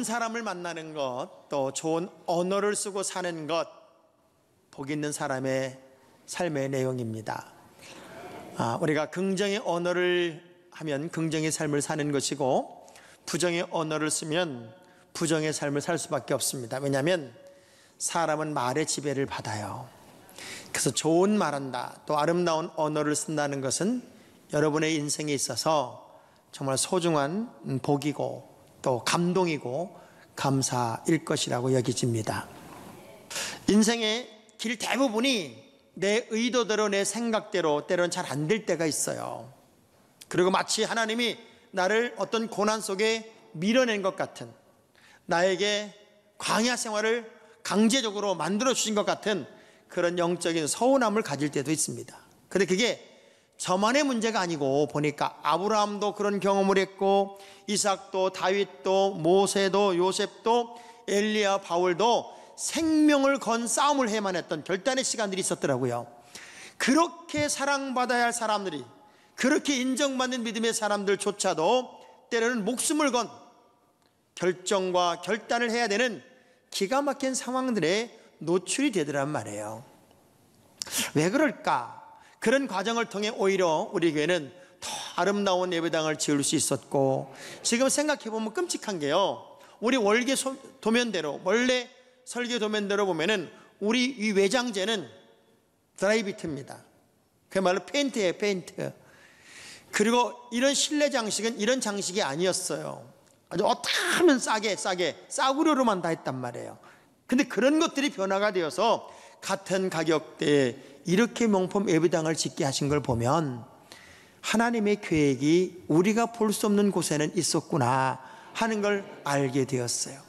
사람을 만나는 것, 또 좋은 언어를 쓰고 사는 것, 복 있는 사람의 삶의 내용입니다. 우리가 긍정의 언어를 하면 긍정의 삶을 사는 것이고, 부정의 언어를 쓰면 부정의 삶을 살 수밖에 없습니다. 왜냐하면 사람은 말의 지배를 받아요. 그래서 좋은 말한다, 또 아름다운 언어를 쓴다는 것은 여러분의 인생에 있어서 정말 소중한 복이고 또 감동이고 감사일 것이라고 여겨집니다. 인생의 길 대부분이 내 의도대로, 내 생각대로 때로는 잘 안 될 때가 있어요. 그리고 마치 하나님이 나를 어떤 고난 속에 밀어낸 것 같은, 나에게 광야 생활을 강제적으로 만들어 주신 것 같은 그런 영적인 서운함을 가질 때도 있습니다. 그런데 그게 저만의 문제가 아니고, 보니까 아브라함도 그런 경험을 했고, 이삭도, 다윗도, 모세도, 요셉도, 엘리야, 바울도 생명을 건 싸움을 해야만 했던 결단의 시간들이 있었더라고요. 그렇게 사랑받아야 할 사람들이, 그렇게 인정받는 믿음의 사람들조차도 때로는 목숨을 건 결정과 결단을 해야 되는 기가 막힌 상황들에 노출이 되더란 말이에요. 왜 그럴까? 그런 과정을 통해 오히려 우리 교회는 더 아름다운 예배당을 지을 수 있었고, 지금 생각해보면 끔찍한 게요, 우리 월계 도면대로, 원래 설계 도면대로 보면은 우리 이 외장재는 드라이비트입니다. 그야말로 페인트예요, 페인트. 그리고 이런 실내 장식은 이런 장식이 아니었어요. 아주 어떠하면 싸구려로만 다 했단 말이에요. 근데 그런 것들이 변화가 되어서 같은 가격대에 이렇게 명품 예배당을 짓게 하신 걸 보면 하나님의 계획이 우리가 볼 수 없는 곳에는 있었구나 하는 걸 알게 되었어요.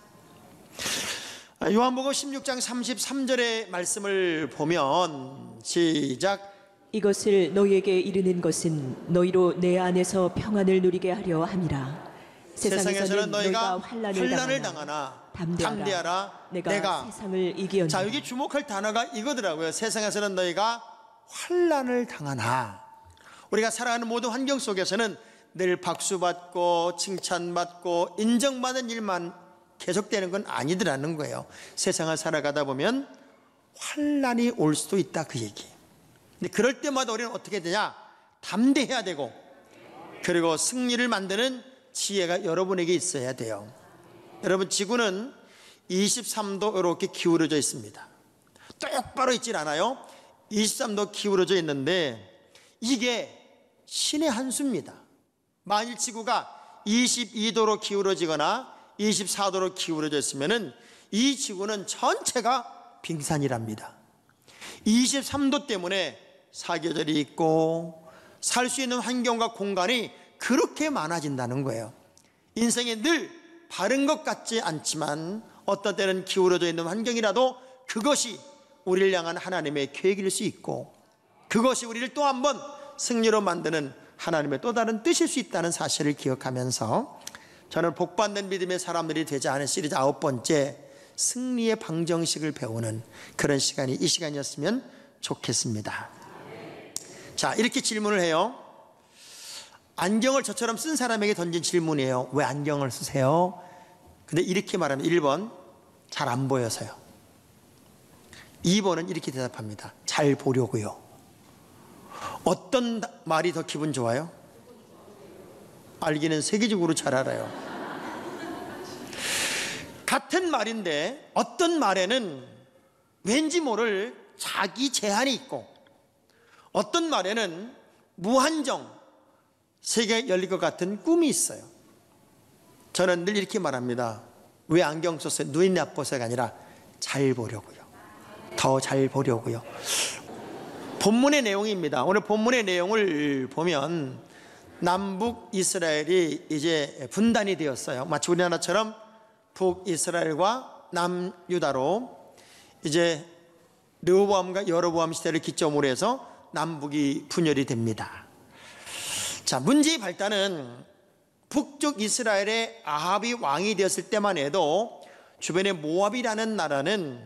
요한복음 16장 33절의 말씀을 보면, 시작. 이것을 너희에게 이르는 것은 너희로 내 안에서 평안을 누리게 하려 함이라. 세상에서는 너희가 환난을 당하나 담대하라, 내가 세상을 이기었노라. 자, 여기 주목할 단어가 이거더라고요. 세상에서는 너희가 환난을 당하나. 우리가 살아가는 모든 환경 속에서는 늘 박수받고 칭찬받고 인정받는 일만 계속되는 건 아니더라는 거예요. 세상을 살아가다 보면 환난이 올 수도 있다, 그 얘기. 근데 그럴 때마다 우리는 어떻게 되냐? 담대해야 되고, 그리고 승리를 만드는 지혜가 여러분에게 있어야 돼요. 여러분, 지구는 23도 이렇게 기울어져 있습니다. 똑바로 있질 않아요. 23도 기울어져 있는데 이게 신의 한 수입니다. 만일 지구가 22도로 기울어지거나 24도로 기울어져 있으면 이 지구는 전체가 빙산이랍니다. 23도 때문에 사계절이 있고 살 수 있는 환경과 공간이 그렇게 많아진다는 거예요. 인생에 늘 바른 것 같지 않지만 어떤 때는 기울어져 있는 환경이라도 그것이 우리를 향한 하나님의 계획일 수 있고, 그것이 우리를 또 한 번 승리로 만드는 하나님의 또 다른 뜻일 수 있다는 사실을 기억하면서, 저는 복받는 믿음의 사람들이 되지 않은 시리즈 9번째 승리의 방정식을 배우는 그런 시간이 이 시간이었으면 좋겠습니다. 자, 이렇게 질문을 해요. 안경을 저처럼 쓴 사람에게 던진 질문이에요. 왜 안경을 쓰세요? 근데 이렇게 말하면 1번, 잘 안 보여서요. 2번은 이렇게 대답합니다. 잘 보려고요. 어떤 말이 더 기분 좋아요? 알기는 세계적으로 잘 알아요. 같은 말인데 어떤 말에는 왠지 모를 자기 제한이 있고, 어떤 말에는 무한정 세계가 열릴 것 같은 꿈이 있어요. 저는 늘 이렇게 말합니다. 왜 안경 썼어요? 눈이 나빠서가 아니라 잘 보려고요. 더 잘 보려고요. 본문의 내용입니다. 오늘 본문의 내용을 보면 남북 이스라엘이 이제 분단이 되었어요. 마치 우리나라처럼 북이스라엘과 남유다로 이제 르호보암과 여로보암 시대를 기점으로 해서 남북이 분열이 됩니다. 자, 문제의 발단은 북쪽 이스라엘의 아합이 왕이 되었을 때만 해도 주변의 모압이라는 나라는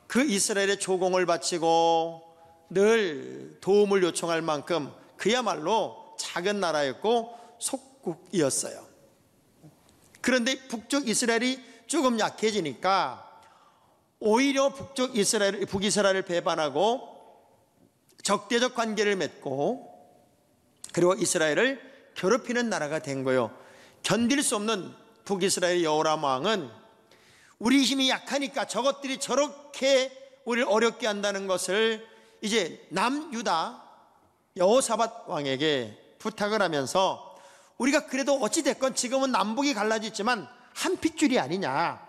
그 이스라엘의 조공을 바치고 늘 도움을 요청할 만큼 그야말로 작은 나라였고 속국이었어요. 그런데 북쪽 이스라엘이 조금 약해지니까 오히려 북이스라엘을 배반하고 적대적 관계를 맺고 그리고 이스라엘을 괴롭히는 나라가 된 거예요. 견딜 수 없는 북이스라엘 여호람 왕은 우리 힘이 약하니까 저것들이 저렇게 우리를 어렵게 한다는 것을 이제 남유다 여호사밧 왕에게 부탁을 하면서 우리가 그래도 어찌됐건 지금은 남북이 갈라졌지만 한 핏줄이 아니냐,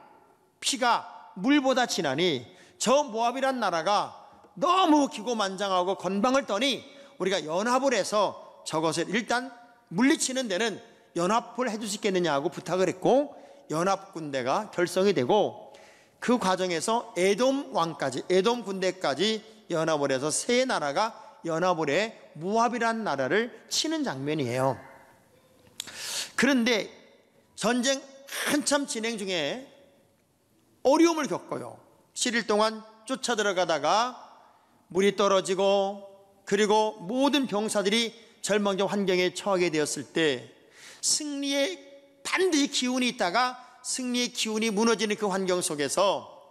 피가 물보다 진하니 저 모압이란 나라가 너무 기고만장하고 건방을 떠니 우리가 연합을 해서 저것을 일단 물리치는 데는 연합을 해줄 수 있겠느냐 고 부탁을 했고, 연합군대가 결성이 되고 그 과정에서 에돔 왕까지, 에돔 군대까지 연합을 해서 세 나라가 연합을 해 모압이란 나라를 치는 장면이에요. 그런데 전쟁 한참 진행 중에 어려움을 겪어요. 7일 동안 쫓아 들어가다가 물이 떨어지고 그리고 모든 병사들이 절망적 환경에 처하게 되었을 때 승리의 반드시 기운이 있다가 승리의 기운이 무너지는 그 환경 속에서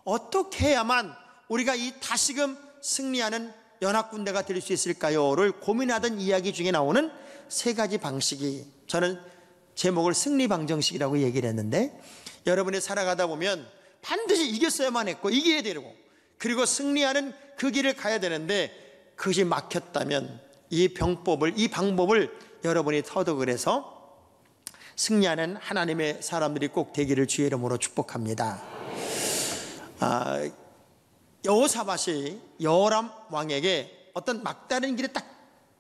어떻게 해야만 우리가 이 다시금 승리하는 연합군대가 될 수 있을까요를 고민하던 이야기 중에 나오는 세 가지 방식이, 저는 제목을 승리방정식이라고 얘기를 했는데, 여러분이 살아가다 보면 반드시 이겼어야만 했고 이겨야 되고 그리고 승리하는 그 길을 가야 되는데 그것이 막혔다면 이 방법을 여러분이 터득을 해서 승리하는 하나님의 사람들이 꼭 되기를 주의 이름으로 축복합니다. 여호사밧이 여호람 왕에게 어떤 막다른 길에 딱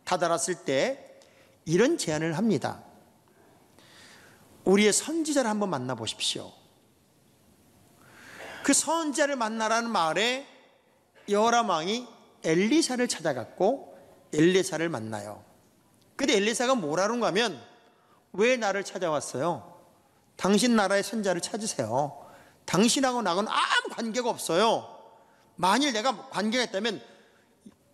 다다랐을 때 이런 제안을 합니다. 우리의 선지자를 한번 만나보십시오. 그 선지자를 만나라는 말에 여호람 왕이 엘리사를 찾아갔고 엘리사를 만나요. 근데 엘리사가 뭐라는가 하면, 왜 나를 찾아왔어요? 당신 나라의 선지자를 찾으세요. 당신하고 나하고는 아무 관계가 없어요. 만일 내가 관계가 있다면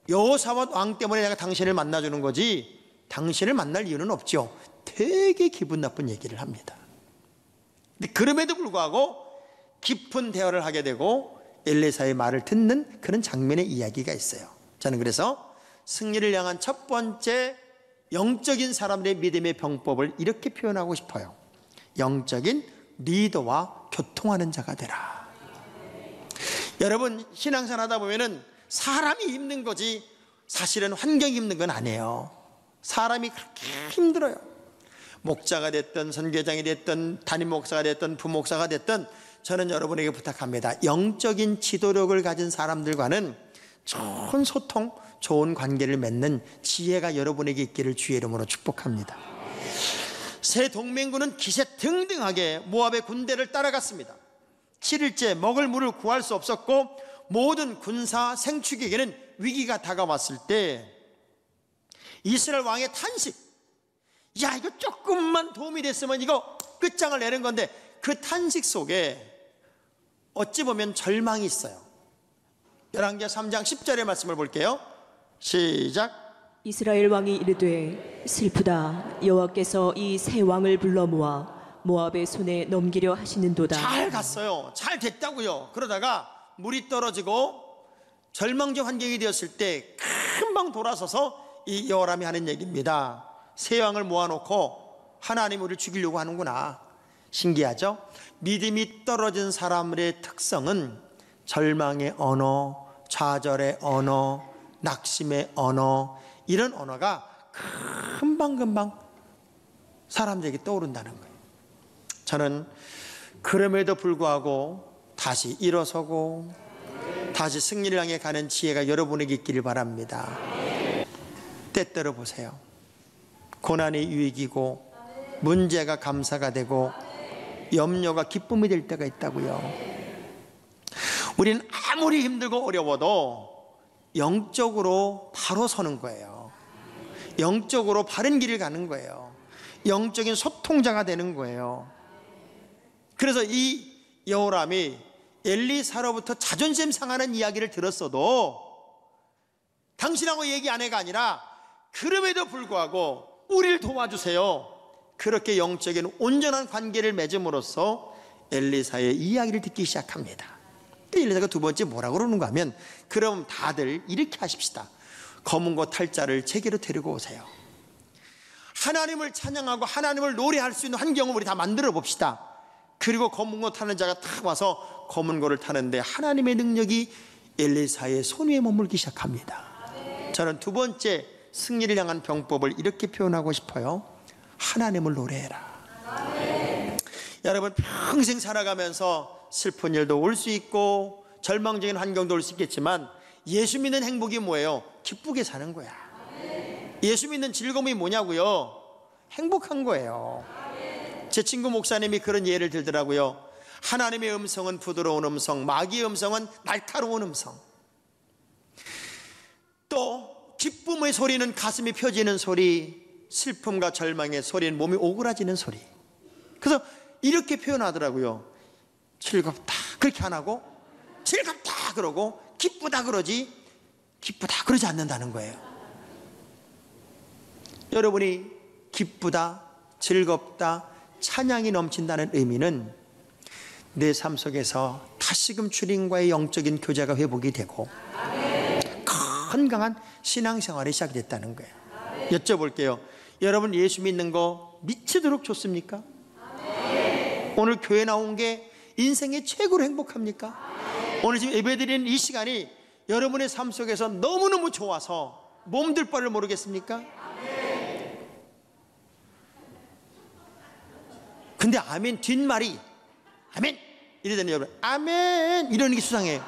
여호사밧 왕 때문에 내가 당신을 만나주는 거지 당신을 만날 이유는 없죠. 되게 기분 나쁜 얘기를 합니다. 근데 그럼에도 불구하고 깊은 대화를 하게 되고 엘리사의 말을 듣는 그런 장면의 이야기가 있어요. 저는 그래서 승리를 향한 첫 번째 영적인 사람들의 믿음의 병법을 이렇게 표현하고 싶어요. 영적인 리더와 교통하는 자가 되라. 여러분, 신앙생활 하다 보면은 사람이 힘든 거지 사실은 환경이 힘든 건 아니에요. 사람이 그렇게 힘들어요. 목자가 됐든 선교장이 됐든 담임 목사가 됐든 부목사가 됐든 저는 여러분에게 부탁합니다. 영적인 지도력을 가진 사람들과는 좋은 소통, 좋은 관계를 맺는 지혜가 여러분에게 있기를 주의 이름으로 축복합니다. 새 동맹군은 기세등등하게 모압의 군대를 따라갔습니다. 7일째 먹을 물을 구할 수 없었고 모든 군사 생축에게는 위기가 다가왔을 때 이스라엘 왕의 탄식, 야 이거 조금만 도움이 됐으면 이거 끝장을 내는 건데, 그 탄식 속에 어찌 보면 절망이 있어요. 열왕기하 3장 10절의 말씀을 볼게요. 시작. 이스라엘 왕이 이르되 슬프다. 여호와께서 이 세 왕을 불러 모아 모압의 손에 넘기려 하시는도다. 잘 갔어요. 잘 됐다고요. 그러다가 물이 떨어지고 절망적 환경이 되었을 때 금방 돌아서서 이 여호람이 하는 얘기입니다. 세 왕을 모아놓고 하나님 우리를 죽이려고 하는구나. 신기하죠? 믿음이 떨어진 사람들의 특성은 절망의 언어, 좌절의 언어, 낙심의 언어, 이런 언어가 금방금방 사람들에게 떠오른다는 거예요. 저는 그럼에도 불구하고 다시 일어서고 다시 승리를 향해 가는 지혜가 여러분에게 있기를 바랍니다. 때때로 보세요. 고난이 유익이고 문제가 감사가 되고 염려가 기쁨이 될 때가 있다고요. 우리는 아무리 힘들고 어려워도 영적으로 바로 서는 거예요. 영적으로 바른 길을 가는 거예요. 영적인 소통자가 되는 거예요. 그래서 이 여호람이 엘리사로부터 자존심 상하는 이야기를 들었어도 당신하고 얘기 안 해가 아니라 그럼에도 불구하고 우리를 도와주세요. 그렇게 영적인 온전한 관계를 맺음으로써 엘리사의 이야기를 듣기 시작합니다. 엘리사가 두 번째 뭐라고 그러는가 하면, 그럼 다들 이렇게 하십시다. 검은 고 탈자를 제게로 데리고 오세요. 하나님을 찬양하고 하나님을 노래할 수 있는 환경을 우리 다 만들어 봅시다. 그리고 검은 고 타는 자가 탁 와서 검은 고를 타는데 하나님의 능력이 엘리사의 손 위에 머물기 시작합니다. 저는 두 번째 승리를 향한 병법을 이렇게 표현하고 싶어요. 하나님을 노래해라. 여러분, 평생 살아가면서 슬픈 일도 올 수 있고 절망적인 환경도 올 수 있겠지만, 예수 믿는 행복이 뭐예요? 기쁘게 사는 거야. 예수 믿는 즐거움이 뭐냐고요? 행복한 거예요. 제 친구 목사님이 그런 예를 들더라고요. 하나님의 음성은 부드러운 음성, 마귀의 음성은 날카로운 음성. 또 기쁨의 소리는 가슴이 펴지는 소리, 슬픔과 절망의 소리는 몸이 오그라지는 소리. 그래서 이렇게 표현하더라고요. 즐겁다 그렇게 안 하고, 즐겁다 그러고 기쁘다 그러지, 기쁘다 그러지 않는다는 거예요. 여러분이 기쁘다, 즐겁다, 찬양이 넘친다는 의미는 내 삶 속에서 다시금 주님과의 영적인 교제가 회복이 되고 건강한 신앙생활이 시작됐다는 거예요. 여쭤볼게요. 여러분, 예수 믿는 거 미치도록 좋습니까? 오늘 교회 나온 게 인생의 최고로 행복합니까? 오늘 지금 예배드리는 이 시간이 여러분의 삶 속에서 너무너무 좋아서 몸둘 바를 모르겠습니까? 근데 아멘 뒷말이 아멘 이러더니 여러분, 아멘 이러는 게 수상해요.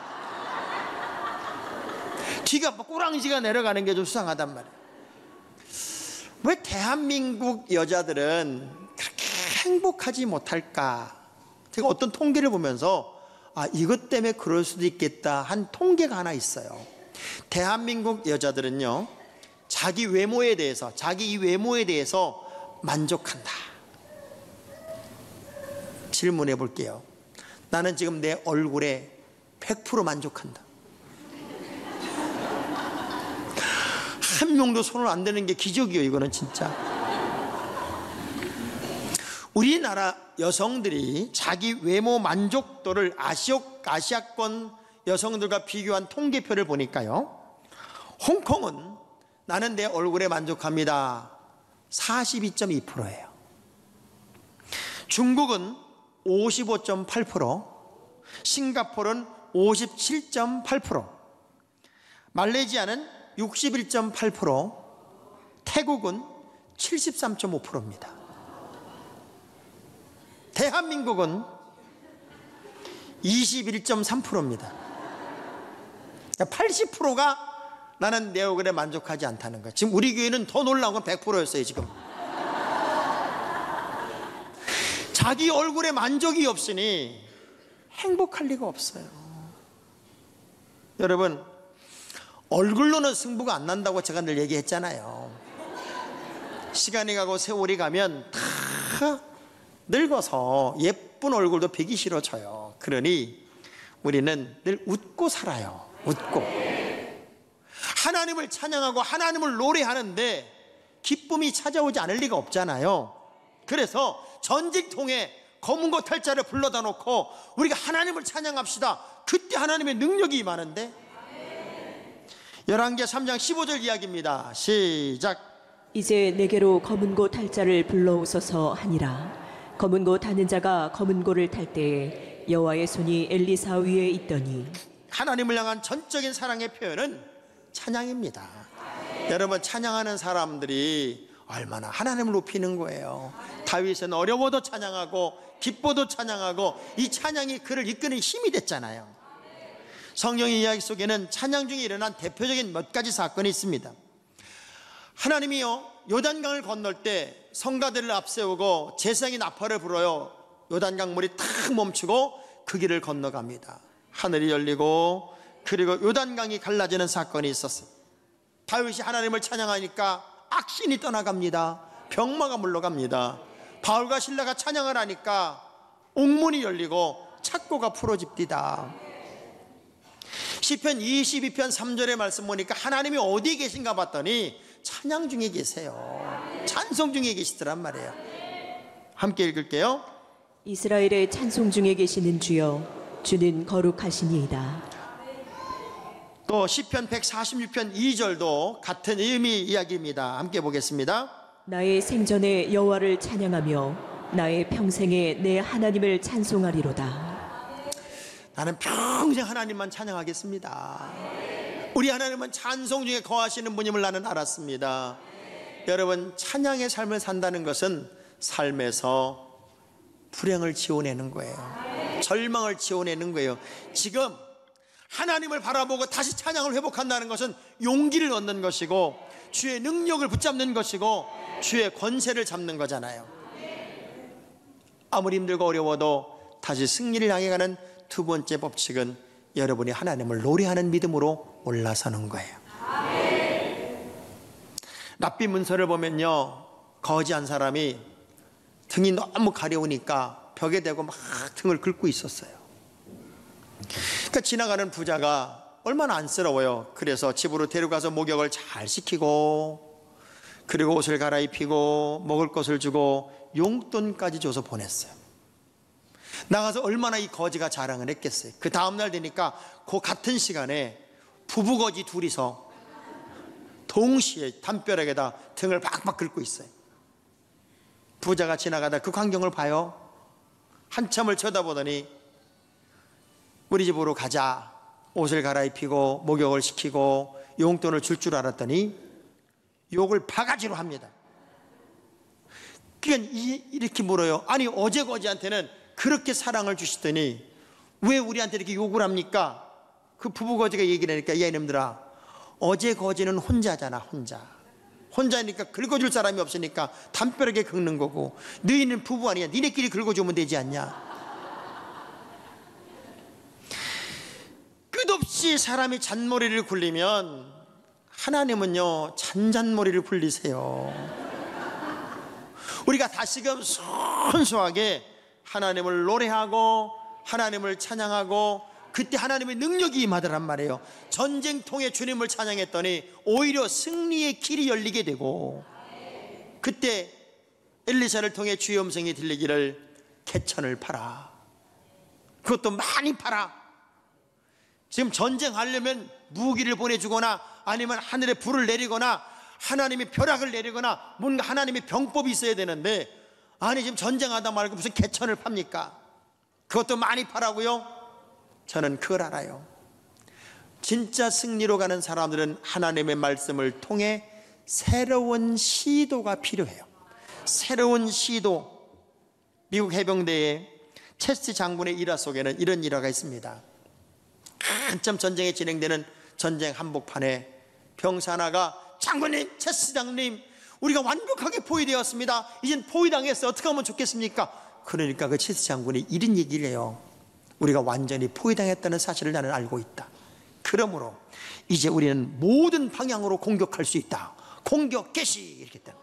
뒤가 막 꼬랑지가 내려가는 게 좀 수상하단 말이에요. 왜 대한민국 여자들은 그렇게 행복하지 못할까? 제가 어떤 통계를 보면서 이것 때문에 그럴 수도 있겠다 한 통계가 하나 있어요. 대한민국 여자들은요, 자기 외모에 대해서, 자기 이 외모에 대해서 만족한다. 질문해 볼게요. 나는 지금 내 얼굴에 100% 만족한다. 한 명도 손을 안 대는 게 기적이에요. 이거는 진짜. 우리나라 여성들이 자기 외모 만족도를 아시아권 여성들과 비교한 통계표를 보니까요, 홍콩은 나는 내 얼굴에 만족합니다 42.2%예요. 중국은 55.8%, 싱가포르는 57.8%, 말레이시아는 61.8%, 태국은 73.5%입니다. 대한민국은 21.3%입니다. 80%가 나는 내 얼굴에 만족하지 않다는 거예요. 지금 우리 교회는 더 놀라운 건 100%였어요. 지금 자기 얼굴에 만족이 없으니 행복할 리가 없어요. 여러분, 얼굴로는 승부가 안 난다고 제가 늘 얘기했잖아요. 시간이 가고 세월이 가면 다 늙어서 예쁜 얼굴도 보기 싫어져요. 그러니 우리는 늘 웃고 살아요. 웃고 하나님을 찬양하고 하나님을 노래하는데 기쁨이 찾아오지 않을 리가 없잖아요. 그래서 전직통에 검은 고 탈자를 불러다 놓고 우리가 하나님을 찬양합시다. 그때 하나님의 능력이 임하는데, 열왕기하 3장 15절 이야기입니다. 시작. 이제 내게로 검은 고 탈자를 불러오소서 하니라. 검은 고 타는 자가 검은 고를 탈 때에 여호와의 손이 엘리사 위에 있더니. 하나님을 향한 전적인 사랑의 표현은 찬양입니다. 여러분, 찬양하는 사람들이 얼마나 하나님을 높이는 거예요. 다윗은 어려워도 찬양하고 기뻐도 찬양하고 이 찬양이 그를 이끄는 힘이 됐잖아요. 성경의 이야기 속에는 찬양 중에 일어난 대표적인 몇 가지 사건이 있습니다. 하나님이요, 요단강을 건널 때 성가대를 앞세우고 제사장이 나팔을 불어요. 요단강 물이 탁 멈추고 그 길을 건너갑니다. 하늘이 열리고 그리고 요단강이 갈라지는 사건이 있었어요. 다윗이 하나님을 찬양하니까 악신이 떠나갑니다. 병마가 물러갑니다. 바울과 실라가 찬양을 하니까 옥문이 열리고 착고가 풀어집니다. 시편 22편 3절의 말씀 보니까 하나님이 어디에 계신가 봤더니 찬양 중에 계세요. 찬송 중에 계시더란 말이에요. 함께 읽을게요. 이스라엘의 찬송 중에 계시는 주여, 주는 거룩하시니이다. 또 시편 146편 2절도 같은 의미 이야기입니다. 함께 보겠습니다. 나의 생전에 여호와를 찬양하며 나의 평생에 내 하나님을 찬송하리로다. 나는 평생 하나님만 찬양하겠습니다. 우리 하나님은 찬송 중에 거하시는 분임을 나는 알았습니다. 여러분, 찬양의 삶을 산다는 것은 삶에서 불행을 지워내는 거예요. 절망을 지워내는 거예요. 지금 하나님을 바라보고 다시 찬양을 회복한다는 것은 용기를 얻는 것이고 주의 능력을 붙잡는 것이고 주의 권세를 잡는 거잖아요. 아무리 힘들고 어려워도 다시 승리를 향해 가는 두 번째 법칙은 여러분이 하나님을 노래하는 믿음으로 올라서는 거예요. 랍비 문서를 보면요, 거지한 사람이 등이 너무 가려우니까 벽에 대고 막 등을 긁고 있었어요. 그러니까 지나가는 부자가 얼마나 안쓰러워요. 그래서 집으로 데려가서 목욕을 잘 시키고 그리고 옷을 갈아입히고 먹을 것을 주고 용돈까지 줘서 보냈어요. 나가서 얼마나 이 거지가 자랑을 했겠어요. 그 다음날 되니까 그 같은 시간에 부부거지 둘이서 동시에 담벼락에다 등을 박박 긁고 있어요. 부자가 지나가다 그 광경을 봐요. 한참을 쳐다보더니 우리 집으로 가자, 옷을 갈아입히고 목욕을 시키고 용돈을 줄 알았더니 욕을 바가지로 합니다. 그러니까 이렇게 물어요. 아니, 어제 거지한테는 그렇게 사랑을 주시더니 왜 우리한테 이렇게 욕을 합니까? 그 부부 거지가 얘기를 하니까, 야 이놈들아, 어제 거지는 혼자잖아. 혼자니까 긁어줄 사람이 없으니까 담벼락에 긁는 거고, 너희는 부부 아니야. 니네끼리 긁어주면 되지 않냐. 끝없이 사람이 잔머리를 굴리면 하나님은요, 잔잔머리를 굴리세요. 우리가 다시금 순수하게 하나님을 노래하고 하나님을 찬양하고 그때 하나님의 능력이 임하더란 말이에요. 전쟁통에 주님을 찬양했더니 오히려 승리의 길이 열리게 되고, 그때 엘리사를 통해 주의 음성이 들리기를 개천을 팔아, 그것도 많이 팔아. 지금 전쟁하려면 무기를 보내주거나 아니면 하늘에 불을 내리거나 하나님이 벼락을 내리거나 뭔가 하나님의 병법이 있어야 되는데, 아니 지금 전쟁하다 말고 무슨 개천을 팝니까? 그것도 많이 파라고요? 저는 그걸 알아요. 진짜 승리로 가는 사람들은 하나님의 말씀을 통해 새로운 시도가 필요해요. 새로운 시도. 미국 해병대의 체스트 장군의 일화 속에는 이런 일화가 있습니다. 한참 전쟁이 진행되는 전쟁 한복판에 병사 하나가, 장군님, 체스장님, 우리가 완벽하게 포위되었습니다. 이젠 포위당했어요. 어떻게 하면 좋겠습니까? 그러니까 그 체스 장군이 이런 얘기를 해요. 우리가 완전히 포위당했다는 사실을 나는 알고 있다. 그러므로 이제 우리는 모든 방향으로 공격할 수 있다. 공격 개시! 이렇게 했다.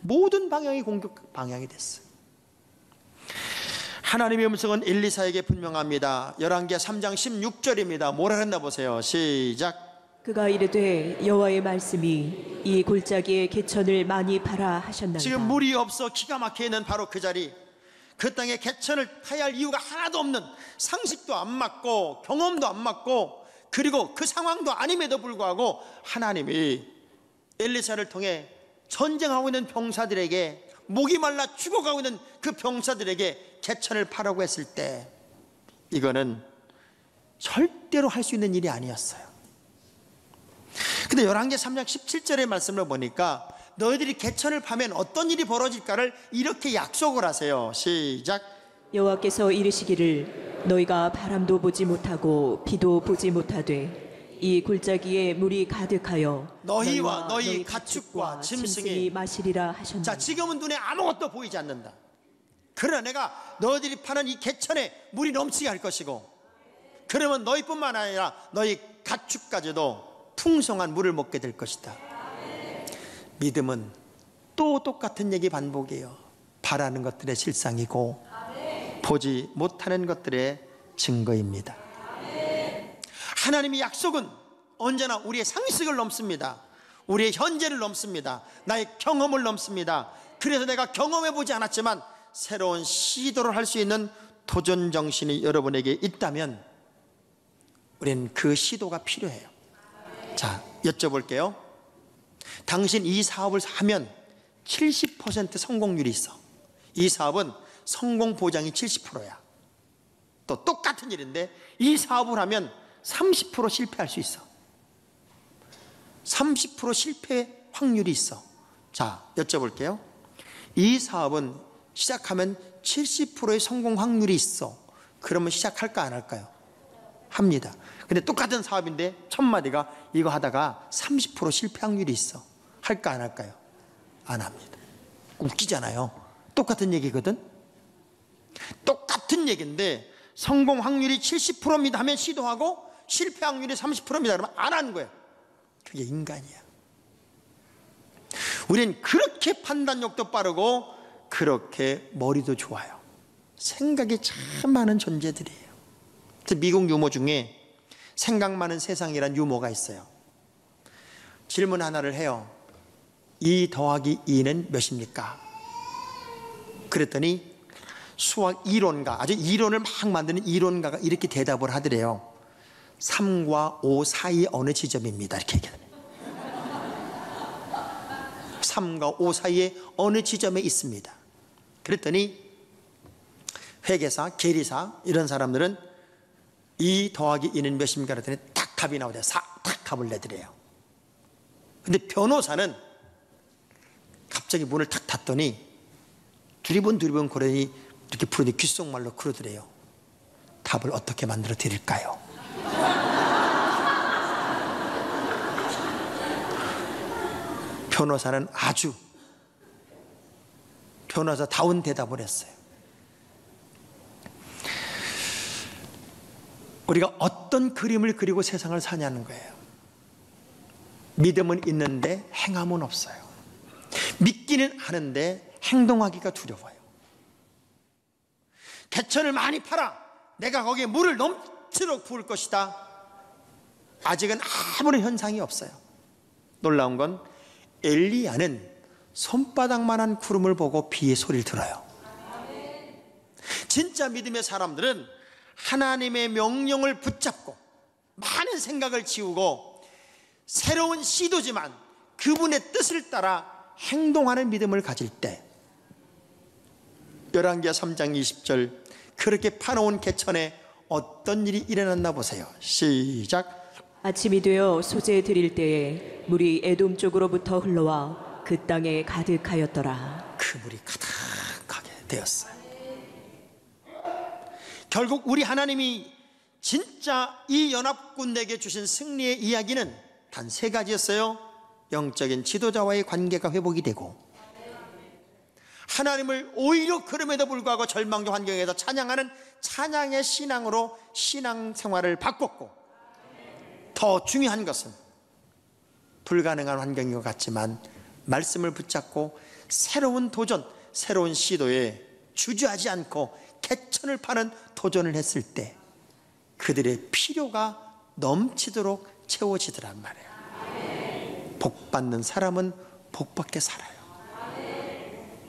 모든 방향이 공격 방향이 됐어요. 하나님의 음성은 엘리사에게 분명합니다. 열왕기하 3장 16절입니다. 뭐라 했나 보세요. 시작. 그가 이르되 여호와의 말씀이 이 골짜기에 개천을 많이 파라 하셨나이다. 지금 물이 없어 기가 막혀 있는 바로 그 자리, 그 땅에 개천을 파야 할 이유가 하나도 없는, 상식도 안 맞고 경험도 안 맞고 그리고 그 상황도 아님에도 불구하고 하나님이 엘리사를 통해 전쟁하고 있는 병사들에게, 목이 말라 죽어가고 있는 그 병사들에게 개천을 파라고 했을 때, 이거는 절대로 할 수 있는 일이 아니었어요. 근데 열왕기하 3장 17절의 말씀을 보니까 너희들이 개천을 파면 어떤 일이 벌어질까를 이렇게 약속을 하세요. 시작. 여호와께서 이르시기를 너희가 바람도 보지 못하고 비도 보지 못하되 이 골짜기에 물이 가득하여 너희와 너희 가축과 짐승이 마시리라 하셨나이다. 자, 지금은 눈에 아무것도 보이지 않는다. 그러나 내가 너희들이 파는 이 개천에 물이 넘치게 할 것이고, 그러면 너희뿐만 아니라 너희 가축까지도 풍성한 물을 먹게 될 것이다. 믿음은 또 똑같은 얘기 반복이에요. 바라는 것들의 실상이고 보지 못하는 것들의 증거입니다. 하나님의 약속은 언제나 우리의 상식을 넘습니다. 우리의 현재를 넘습니다. 나의 경험을 넘습니다. 그래서 내가 경험해보지 않았지만 새로운 시도를 할 수 있는 도전 정신이 여러분에게 있다면 우리는 그 시도가 필요해요. 자, 여쭤볼게요. 당신 이 사업을 하면 70% 성공률이 있어. 이 사업은 성공 보장이 70%야. 또 똑같은 일인데 이 사업을 하면 30% 실패할 수 있어. 30% 실패 확률이 있어. 자, 여쭤볼게요. 이 사업은 시작하면 70%의 성공 확률이 있어. 그러면 시작할까 안 할까요? 합니다. 근데 똑같은 사업인데 첫마디가 이거 하다가 30% 실패 확률이 있어. 할까 안 할까요? 안 합니다. 웃기잖아요. 똑같은 얘기거든. 똑같은 얘기인데 성공 확률이 70%입니다 하면 시도하고 실패 확률이 30%입니다 그러면 안 하는 거예요. 그게 인간이야. 우리는 그렇게 판단력도 빠르고 그렇게 머리도 좋아요. 생각이 참 많은 존재들이에요. 그래서 미국 유머 중에 생각 많은 세상이란 유머가 있어요. 질문 하나를 해요. 2 더하기 2는 몇입니까? 그랬더니 수학 이론가, 아주 이론을 막 만드는 이론가가 이렇게 대답을 하더래요. 3과 5 사이 어느 지점입니다. 이렇게 얘기해요. 3과 5 사이에 어느 지점에 있습니다. 그랬더니 회계사, 계리사 이런 사람들은 2 더하기 2는 몇입니까? 그랬더니 딱 답이 나오대요. 4, 딱 답을 내드려요. 근데 변호사는 갑자기 문을 탁 닫더니 두리번 그러니 이렇게 부르니 귓속말로 그러더래요. 답을 어떻게 만들어 드릴까요? 변호사는 아주 변호사다운 대답을 했어요. 우리가 어떤 그림을 그리고 세상을 사냐는 거예요. 믿음은 있는데 행함은 없어요. 믿기는 하는데 행동하기가 두려워요. 개천을 많이 팔아. 내가 거기에 물을 넘치도록 부을 것이다. 아직은 아무런 현상이 없어요. 놀라운 건 엘리야는 손바닥만한 구름을 보고 비의 소리를 들어요. 진짜 믿음의 사람들은 하나님의 명령을 붙잡고 많은 생각을 지우고 새로운 시도지만 그분의 뜻을 따라 행동하는 믿음을 가질 때 열왕기하 3장 20절 그렇게 파놓은 개천에 어떤 일이 일어났나 보세요. 시작. 아침이 되어 소재 드릴 때에 물이 에돔 쪽으로부터 흘러와 그 땅에 가득하였더라. 그 물이 가득하게 되었어요. 결국 우리 하나님이 진짜 이 연합군에게 주신 승리의 이야기는 단 3가지였어요. 영적인 지도자와의 관계가 회복이 되고 하나님을 오히려 그럼에도 불구하고 절망적 환경에서 찬양하는 찬양의 신앙으로 신앙생활을 바꿨고 더 중요한 것은 불가능한 환경인 것 같지만 말씀을 붙잡고 새로운 도전, 새로운 시도에 주저하지 않고 개천을 파는 도전을 했을 때 그들의 필요가 넘치도록 채워지더란 말이에요. 복받는 사람은 복받게 살아요.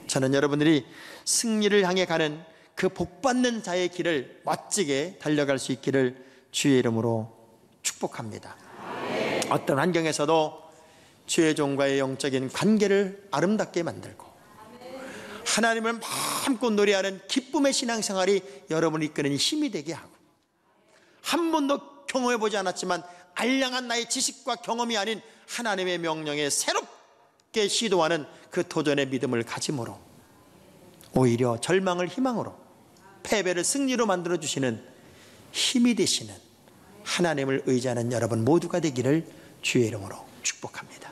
저는 여러분들이 승리를 향해 가는 그 복받는 자의 길을 멋지게 달려갈 수 있기를 주의 이름으로 축복합니다. 어떤 환경에서도 주의 종과의 영적인 관계를 아름답게 만들고 하나님을 마음껏 노래하는 기쁨의 신앙생활이 여러분을 이끄는 힘이 되게 하고 한 번도 경험해보지 않았지만 알량한 나의 지식과 경험이 아닌 하나님의 명령에 새롭게 시도하는 그 도전의 믿음을 가짐으로 오히려 절망을 희망으로 패배를 승리로 만들어주시는 힘이 되시는 하나님을 의지하는 여러분 모두가 되기를 주의 이름으로 축복합니다.